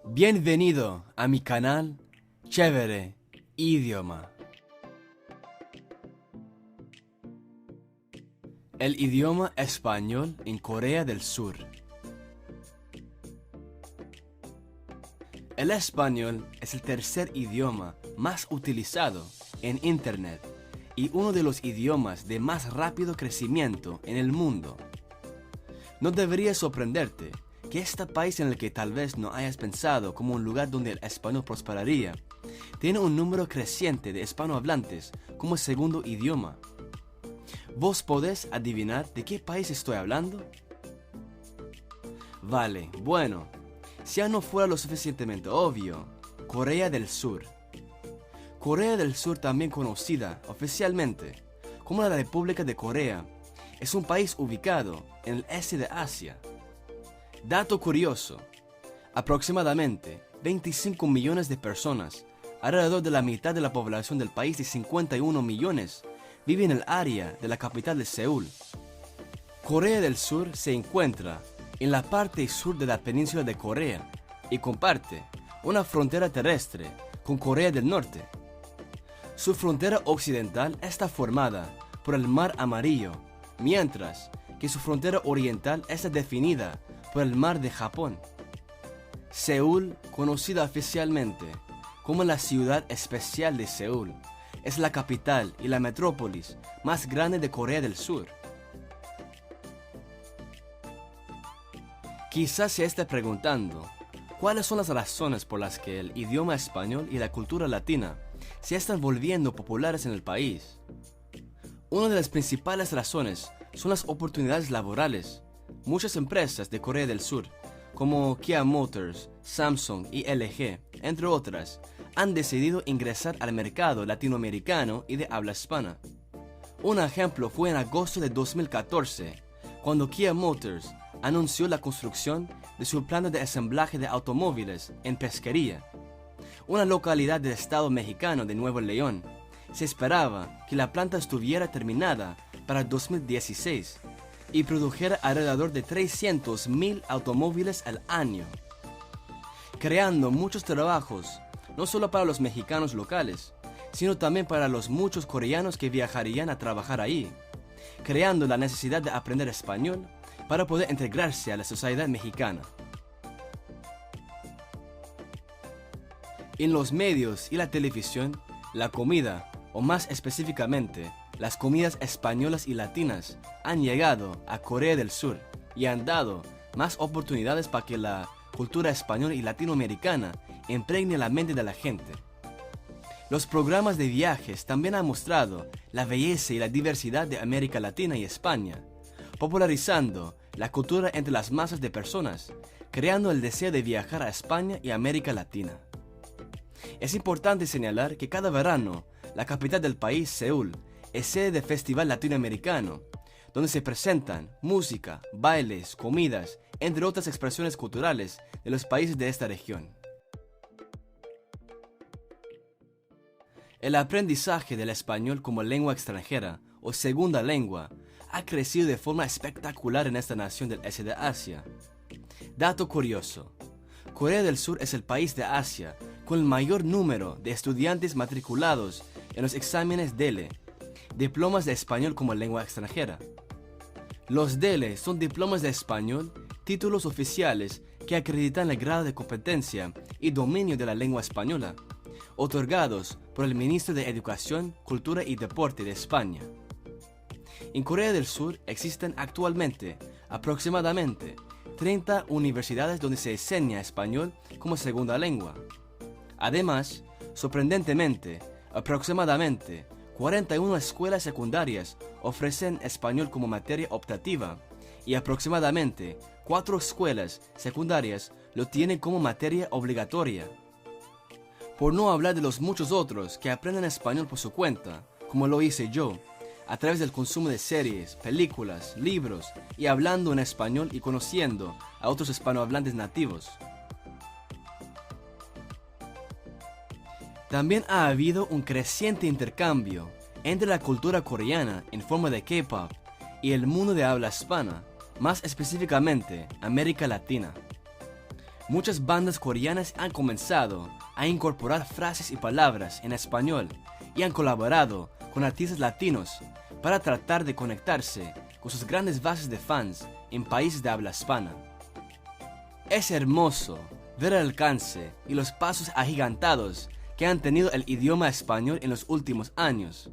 Bienvenido a mi canal Chévere Idioma. El idioma español en Corea del Sur. El español es el tercer idioma más utilizado en Internet y uno de los idiomas de más rápido crecimiento en el mundo. No debería sorprenderte que este país en el que tal vez no hayas pensado como un lugar donde el español prosperaría, tiene un número creciente de hispanohablantes como segundo idioma. ¿Vos podés adivinar de qué país estoy hablando? Vale, bueno, si ya no fuera lo suficientemente obvio, Corea del Sur. Corea del Sur, también conocida oficialmente como la República de Corea, es un país ubicado en el este de Asia. Dato curioso, aproximadamente 25 millones de personas, alrededor de la mitad de la población del país de 51 millones, viven en el área de la capital de Seúl. Corea del Sur se encuentra en la parte sur de la península de Corea y comparte una frontera terrestre con Corea del Norte. Su frontera occidental está formada por el Mar Amarillo, mientras que su frontera oriental está definida por el Mar de Japón. Seúl, conocida oficialmente como la Ciudad Especial de Seúl, es la capital y la metrópolis más grande de Corea del Sur. Quizás se esté preguntando, ¿cuáles son las razones por las que el idioma español y la cultura latina se están volviendo populares en el país? Una de las principales razones son las oportunidades laborales. Muchas empresas de Corea del Sur, como Kia Motors, Samsung y LG, entre otras, han decidido ingresar al mercado latinoamericano y de habla hispana. Un ejemplo fue en agosto de 2014, cuando Kia Motors anunció la construcción de su planta de ensamblaje de automóviles en Pesquería, una localidad del estado mexicano de Nuevo León. Se esperaba que la planta estuviera terminada para 2016 y produjera alrededor de 300,000 automóviles al año, creando muchos trabajos, no solo para los mexicanos locales, sino también para los muchos coreanos que viajarían a trabajar ahí, creando la necesidad de aprender español para poder integrarse a la sociedad mexicana. En los medios y la televisión, la comida, o más específicamente, las comidas españolas y latinas, han llegado a Corea del Sur y han dado más oportunidades para que la cultura española y latinoamericana impregne la mente de la gente. Los programas de viajes también han mostrado la belleza y la diversidad de América Latina y España, popularizando la cultura entre las masas de personas, creando el deseo de viajar a España y América Latina. Es importante señalar que cada verano, la capital del país, Seúl, es sede del Festival Latinoamericano, donde se presentan música, bailes, comidas, entre otras expresiones culturales de los países de esta región. El aprendizaje del español como lengua extranjera o segunda lengua ha crecido de forma espectacular en esta nación del este de Asia. Dato curioso, Corea del Sur es el país de Asia con el mayor número de estudiantes matriculados en los exámenes DELE, diplomas de español como lengua extranjera. Los DELE son diplomas de español, títulos oficiales que acreditan el grado de competencia y dominio de la lengua española, otorgados por el Ministro de Educación, Cultura y Deporte de España. En Corea del Sur existen actualmente aproximadamente 30 universidades donde se enseña español como segunda lengua. Además, sorprendentemente, aproximadamente 41 escuelas secundarias ofrecen español como materia optativa y aproximadamente 4 escuelas secundarias lo tienen como materia obligatoria. Por no hablar de los muchos otros que aprenden español por su cuenta, como lo hice yo, a través del consumo de series, películas, libros y hablando en español y conociendo a otros hispanohablantes nativos. También ha habido un creciente intercambio entre la cultura coreana en forma de K-pop y el mundo de habla hispana, más específicamente América Latina. Muchas bandas coreanas han comenzado a incorporar frases y palabras en español y han colaborado con artistas latinos para tratar de conectarse con sus grandes bases de fans en países de habla hispana. Es hermoso ver el alcance y los pasos agigantados que han tenido el idioma español en los últimos años.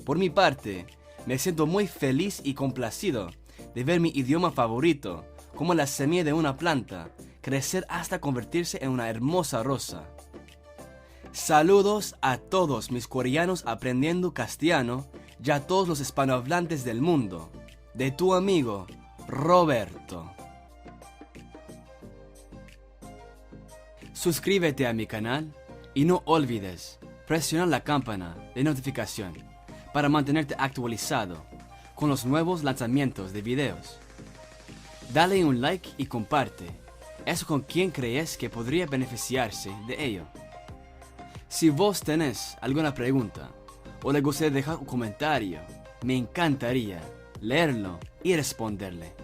Por mi parte, me siento muy feliz y complacido de ver mi idioma favorito, como la semilla de una planta, crecer hasta convertirse en una hermosa rosa. Saludos a todos mis coreanos aprendiendo castellano y a todos los hispanohablantes del mundo. De tu amigo, Roberto. Suscríbete a mi canal y no olvides presionar la campana de notificación para mantenerte actualizado con los nuevos lanzamientos de videos. Dale un like y comparte eso con quien crees que podría beneficiarse de ello. Si vos tenés alguna pregunta o le gustaría dejar un comentario, me encantaría leerlo y responderle.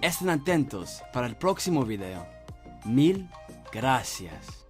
Estén atentos para el próximo video. Mil gracias.